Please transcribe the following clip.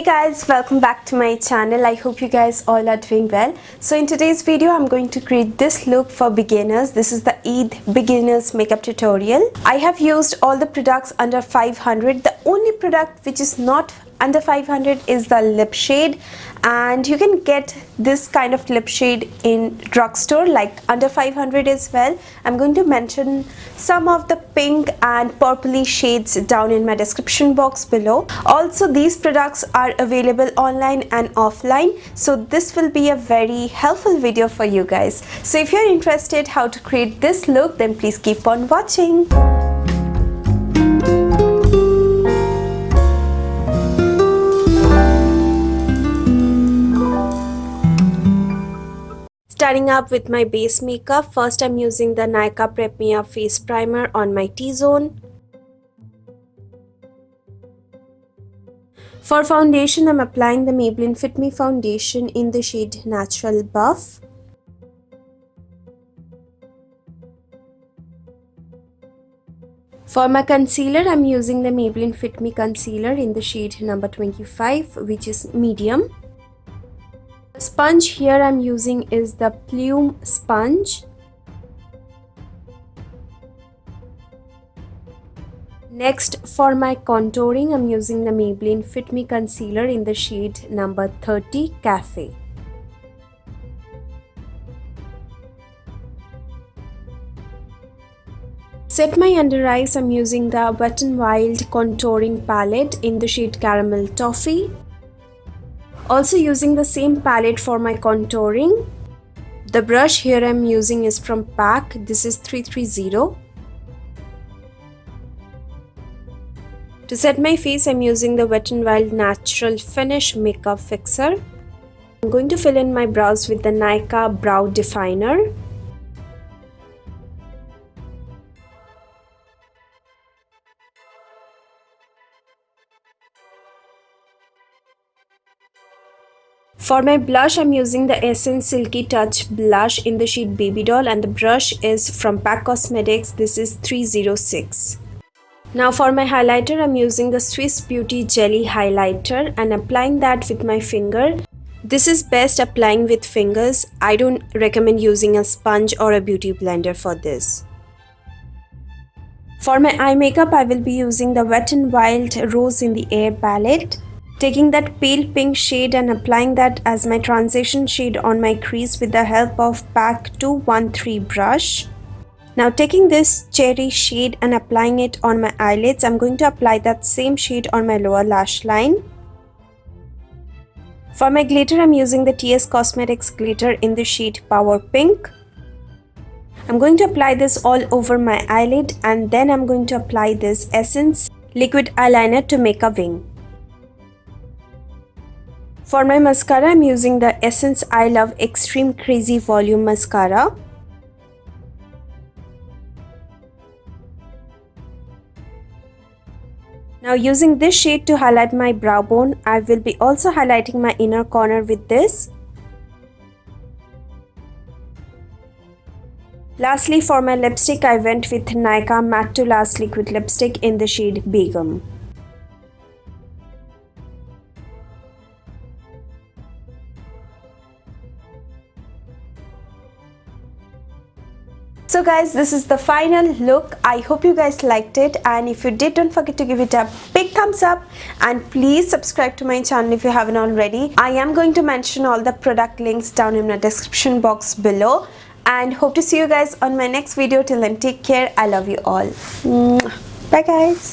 Hey guys, welcome back to my channel. I hope you guys all are doing well. So in today's video, I'm going to create this look for beginners. This is the Eid beginners makeup tutorial. I have used all the products under 500. The only product which is not under 500 is the lip shade, and you can get this kind of lip shade in drugstore like under 500 as well. I'm going to mention some of the pink and purpley shades down in my description box below. Also, these products are available online and offline, so this will be a very helpful video for you guys. So if you're interested how to create this look, then please keep on watching. Starting up with my base makeup, first I'm using the NYKAA Prep Me Up Face Primer on my T-zone. For foundation, I'm applying the Maybelline Fit Me foundation in the shade Natural Buff. For my concealer, I'm using the Maybelline Fit Me concealer in the shade number 25, which is medium. The sponge here I'm using is the Plume sponge. Next, for my contouring, I'm using the Maybelline Fit Me concealer in the shade number 30 Cafe. Set my under eyes, I'm using the Wet n Wild contouring palette in the shade Caramel Toffee. Also using the same palette for my contouring. The brush here I'm using is from PAC. This is 330. To set my face, I'm using the Wet n Wild Natural Finish Makeup Fixer. I'm going to fill in my brows with the NYKAA Brow Definer. For my blush, I'm using the Essence Silky Touch blush in the shade Baby Doll, and the brush is from PAC Cosmetics. This is 306. Now for my highlighter, I'm using the Swiss Beauty Jelly Highlighter and applying that with my finger. This is best applying with fingers. I don't recommend using a sponge or a beauty blender for this. For my eye makeup, I will be using the Wet n Wild Rose in the Air palette. Taking that pale pink shade and applying that as my transition shade on my crease with the help of PAC 213 brush. Now taking this cherry shade and applying it on my eyelids, I'm going to apply that same shade on my lower lash line. For my glitter, I'm using the TS Cosmetics glitter in the shade Power Pink. I'm going to apply this all over my eyelid, and then I'm going to apply this Essence liquid eyeliner to make a wing. For my mascara, I'm using the Essence I Love Extreme Crazy Volume Mascara. Now using this shade to highlight my brow bone, I will be also highlighting my inner corner with this. Lastly, for my lipstick, I went with NYKAA Matte to Last Liquid Lipstick in the shade Begum. So guys, this is the final look. I hope you guys liked it, and if you did, don't forget to give it a big thumbs up, and please subscribe to my channel if you haven't already. I am going to mention all the product links down in the description box below, and hope to see you guys on my next video. Till then, take care. I love you all. Bye guys.